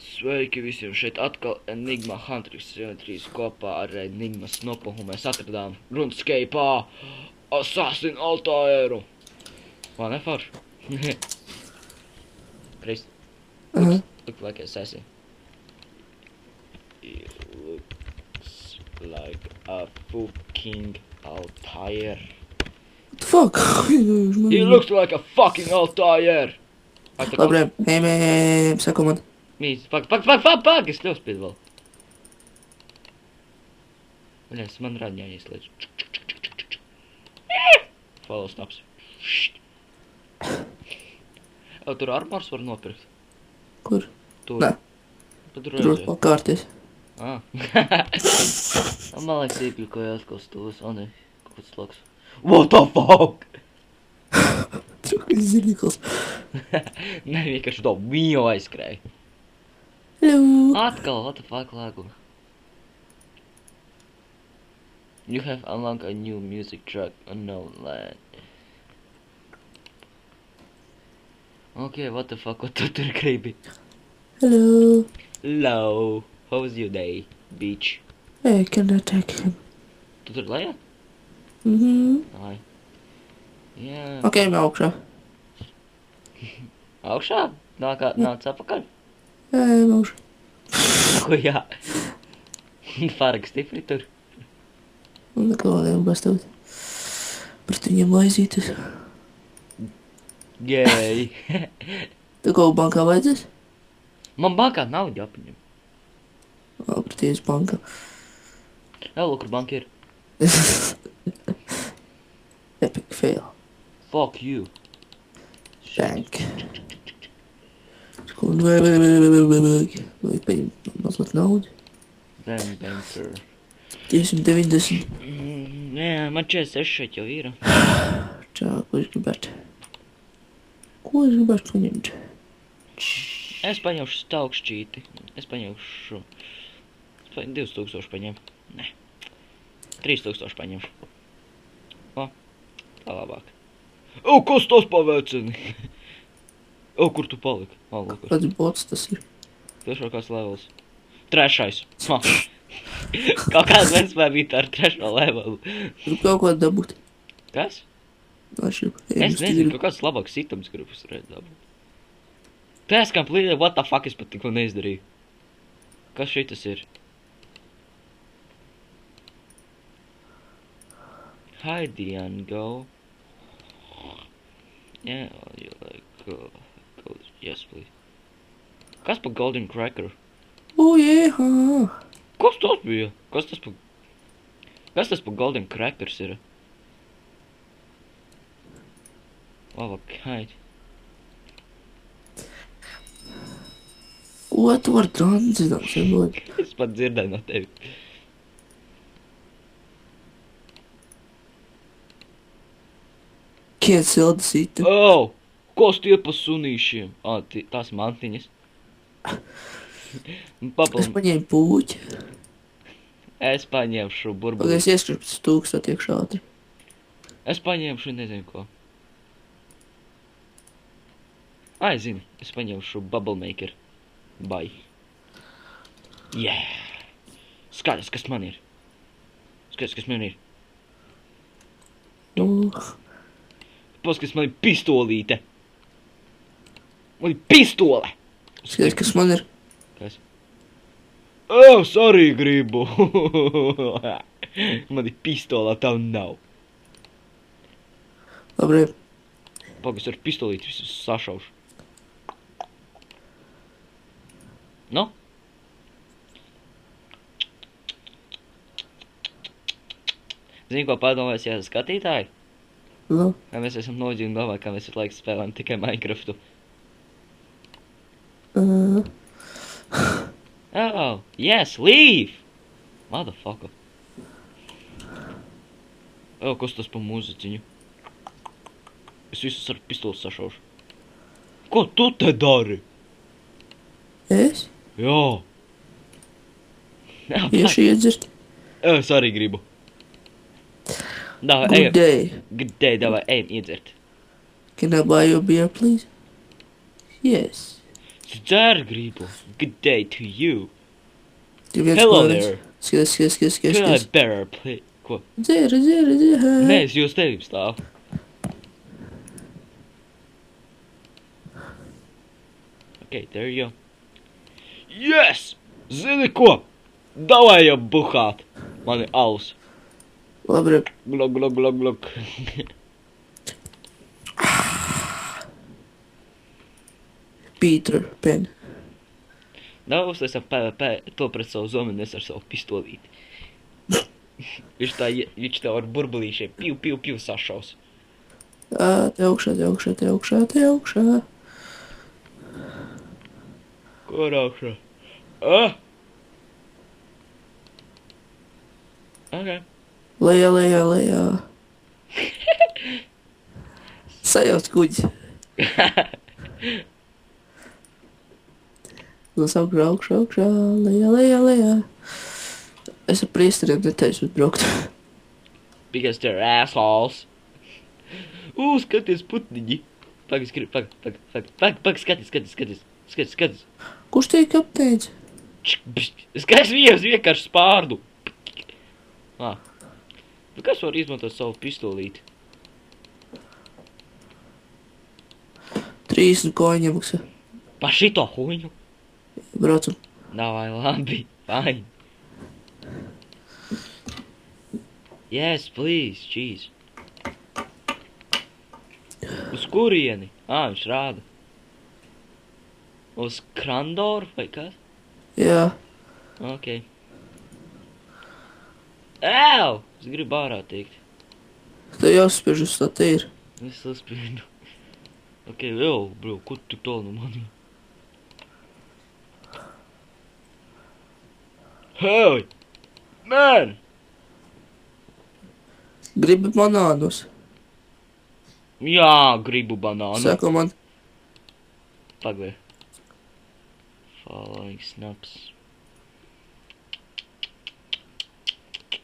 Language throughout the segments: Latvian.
Sveiki visiem, šeit atkal Enigma Huntrix 3 kopā ar Enigma Snopu, un mēs atradām RuneScape'ā Assassin Altaeru. Vai ne forši? Chris, look like assassin. He looks like a fucking Altair. What the fuck? He looks like a fucking Altair! Labi, ejam, sako man. Mīs, fuck, es tev spīdu vēl. Bļas, man rādi jāieslēdz. Follow snaps. Tur armors var nopirkt? Kur? Tur. Nē. Tur Tur vēl kārties. Man liekas iekļukoja atkal stūs, o ne, kaut kāds sloks. What the fuck? Čukas zirnikls. Nē, vienkārši to viņu aizskrēja. Hello. Atkal, what the fuck lagu? You have unlocked a new music track, Unknown Land. Okay, what the fuck, what tu tur gribi? Hello. Hello, how was your day, bitch? Hey, can I attack him? Tu tur lejā? Ai. Jā. Ok, augšā. Augšā? Nāc apakaļ? Ejam augšā. Ko jā? Farga stipri tur. Un neko vēl bastot. Pret viņiem laizītas. Gēj. Tu kaut bankā vajadzēs? Man bankā naudu jāpaņem. Preties bankā. Jā, lūk, kur banka ir. Epic fail. Fuck you. Bank. Ko, vajag paņemt mazliet naudu. Banker. 290. Jā, man 46 šeit jau ir. Čā, ko es gribētu? Ko es gribētu paņemt? Es paņemšu staukšķīti. Es paņemšu... 2000 paņem. Nē. 3000 paņemšu. O, tā labāk. O, kas tas pavecini? O, kur tu paliki? O, lūk. Kāds bots tas ir? Tiešām kāds levels. Trešais. Ha. Kaut kāds vienspēj bija ar trešo levelu. Gribu kaut ko dabūt. Kas? Atšķirību. Es nezinu, kaut kāds labāks items gribas redz dabūt. Tās completely, what the fuck, es pat tikko neizdarīju. Kas šitas ir? Hide and go. Yeah, you like go. Yes, please. Kas pa golden cracker? Yeah. Kas tas bija? Kas tas pa golden crackers ir? Labāk, hide. Ko tu var transināt, senot? Es pat dzirdēju no tevi. Kiet silda sita. Oh! Kas tie pa sunīšiem? Tās mantiņas. Es paņēmu pūķi. Es paņemšu burbuli. Pagais ieskripts tūkstot iekšā ātri. Es paņemšu nezinu ko. Zini, es paņemšu bubble maker. Bye. Yeah! Skaties, kas man ir. Skaties, kas man ir. Paskas, man ir pistolīte. Man ir pistole! Skaties, kas man ir. Kas? Oh, sorry, gribu. Man ir pistolā, tavu nav. Labi. Pagas ar pistolīti visus sašaušu. Nu? Zini, ko padomājas, ja skatītāji? Nu? Kā mēs esam noģi un domāju, kā mēs ar laiku spēlējam tikai Minecraftu. Oh, yes, leave! Motherfucker. Oh, kas tas pa mūziķiņu? Es visus ar pistoles sašaušu. Ko tu te dari? Es? Jā. Ieši iedzert. Es arī gribu. Davai, Good day. Good day, davai, ejam iedzert. Can I buy you a beer, please? Yes. Dzer gribu. Good day to you. Tur viens Hello klāviens. there. Skaties. Could I better play? Ko? Dzēri. Nē, es jūs tevim stāvu. Okay, there you go. Yes! Zini ko? Davai jau buhāt. Man ir alus. Labi, Glok. Peter Pen. Nav uztaisam PvP, to pret savu zomini, es ar savu pistolīti. Viņš tev ar burbulīšiem piu sašaus. Te augšā. Kur augšā? Okay. Lejā. Sajauc kuģi. Nos augšā, lejā. Es ar priesteriem netaisu braukt. Because they're assholes. Skaties putniņi. Pag, skaties. Kurš tiek apteicis? Skaties viens vienkārši spārdu. Kas var izmantot savu pistolīti? 30 koņi maksā. Pa šito huņu? Braucam. Davai, labi, fine. Yes, please, jeez. Uz kurieni? Viņš rāda. Uz Krandoru vai kas? Jā. Ok. Ēu! Es gribu ārā tikt. Tev jāspiež uz tā tīri. Es saspiedu. Ok, bro, kur tu toli no mani? Hey! Man! Gribi banānus? Jā, gribu banānu. Sako man. Pagvē. Following snaps.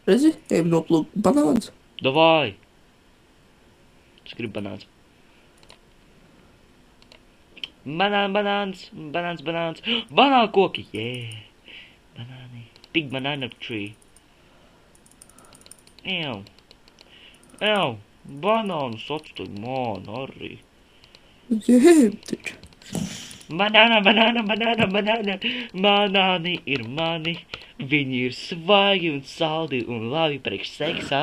Redzi, ejam noplūkt banāns. Davai! Es gribu banāns. Banāns. Banāna koki, yeah! Banāni. Big banana tree. Ew. Banānus atstāj man arī. Jēm taču. Banāna. Banāni ir mani. Viņi ir svaigi un saldi un labi priekš seksā.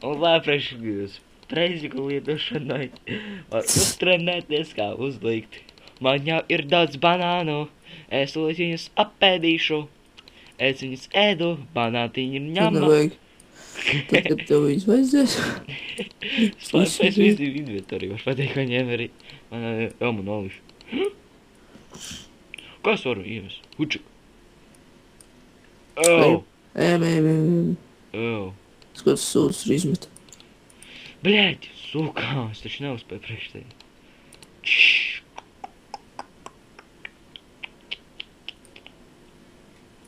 Un labi priekš preziku lietošanai. Var uztrenēties kā uzlikt. Man jau ir daudz banānu. Es viņus apēdīšu. Es viņus ēdu. Banātiņiem ņama. Nevajag. Tad, kad tev viņus vajadzēs. Es visu inventoriju var pateikt, ka ņem arī. Man nolišu. Kas varu iemest? Hučuk. Ejam. Skatos sūdus ir izmet. Bļēķi, sūkā, es taču neuzspēju priekš tevi.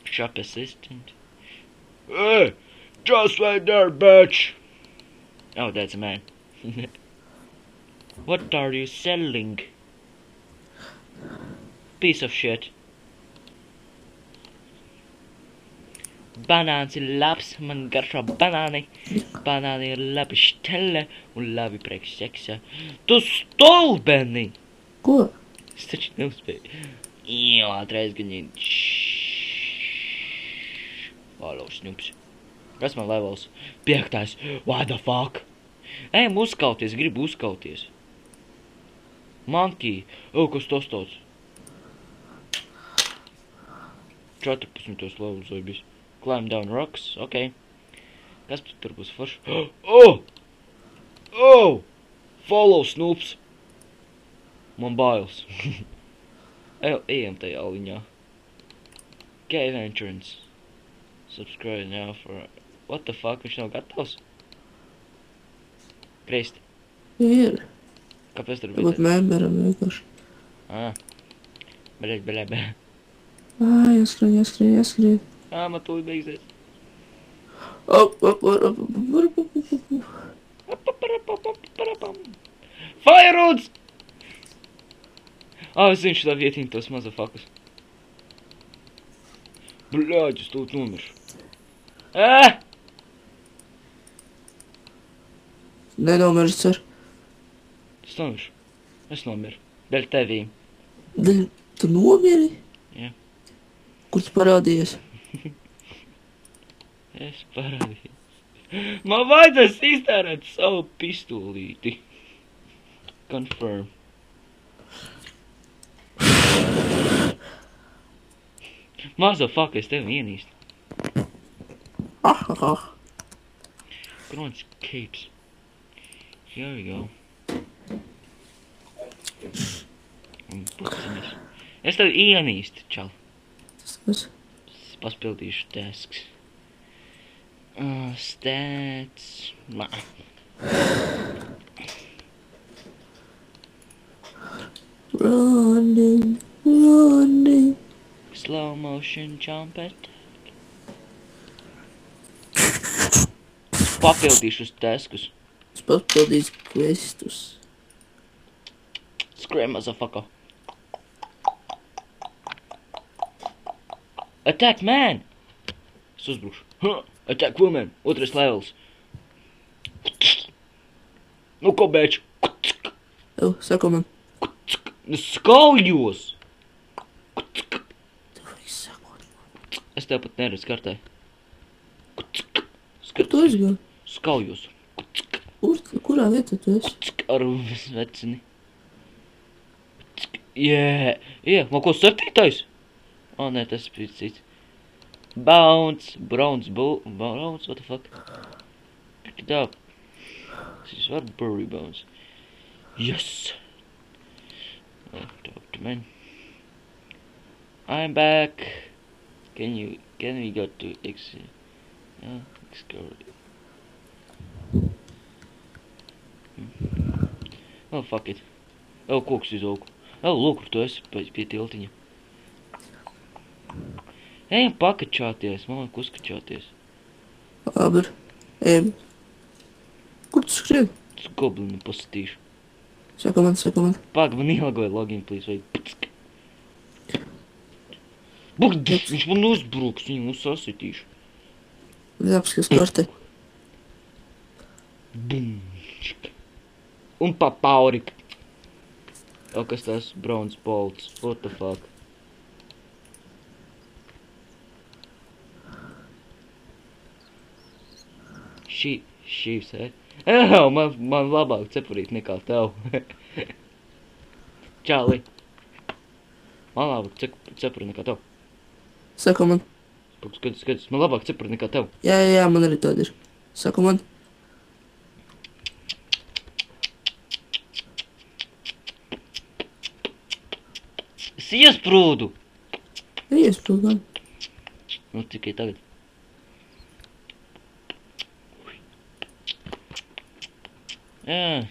Shop assistant. Hey, just wait there, bitch. Oh, that's a man. What are you selling? Piece of shit. Banāns ir labs, man garšo banāni. Banāni ir labi štelle un labi priekš seksa. Tu stulbeni! Ko? Es taču neuzspēju. Jā, atreiz gaņien. Follow snups. Kas man levels? 5. What the fuck? Ejam uzkauties, gribu uzkauties. Monkey. Kas tas tāds? 14. levels vai bijis. Climb down rocks, ok. Kas tur būs forši? Follow snoops. Man bailes. Ejam tajā liņā. Cave entrance. Subscribe now for... What the fuck, viņš nav gatavs? Kristi. Ir. Kāpēc tur Varbūt memberam vienkārši. Bļēt. Jāskrien. Man tūlīt beigsies. Fire roads! Es zinu šitā vietiņu tos mazafakus. Bļāģis, tūt nomiršu. Nenomirst, cer. Es nomiršu. Es nomiru. Dēļ tevīm. Tu nomiri? Jā. Kur tu parādījies? Es parādīju. Man vajadzēs iztērēt savu pistolīti. Confirm. Motherfucker, es tevi ienīstu. Grunts capes. Here we go. Un puciņas. Es tevi ienīstu, čal. Tas. Es paspildīšu tasks. Stats. Running. Slow motion jump attack. Papildīšu uz taskus. Es papildīšu questus. Scram, motherfucker. Attack man! Es uzbrukšu. Attack woman! Otrais levels. Nu ko, bēč? Sako man. Skaujos! Tev vajag sakot. Es tev pat neredzu kartē. Kur tu aizgāji? Skaujos. Kurā vietā tu esi? Ar vecini. Man ko 7? Nē, tas bija cits. Bounce, bounce, what the fuck? Pick it up. This is what Burry bounce. Yes! Talk to man. I'm back. Can we go to exit? Let's go. Oh, fuck it. Koks izaugu. Lūk, kur tu esi pie tiltiņa. Ejam pakačāties, man vajag uzkačāties. Labi. Ejam. Kur tu skrien? Es goblinu pasatīšu. Saka man. Pag, man ielagoja login, please, vajag. Viņš man uzbruks, viņu sasitīšu. Jāpaskas kartē. Bum. Un papauri. Kas tas? Bronze bolts. What the fuck? She's head. Man labāk cepurīt nekā tev. Čāli. Man labāk cepurīt nekā tev. Saka man. Skaties, man labāk cepurīt nekā tev. Jā, man arī tāda ir. Saka man. Es iesprūdu! Iesprūdu gan. Nu, tikai tagad. Jā.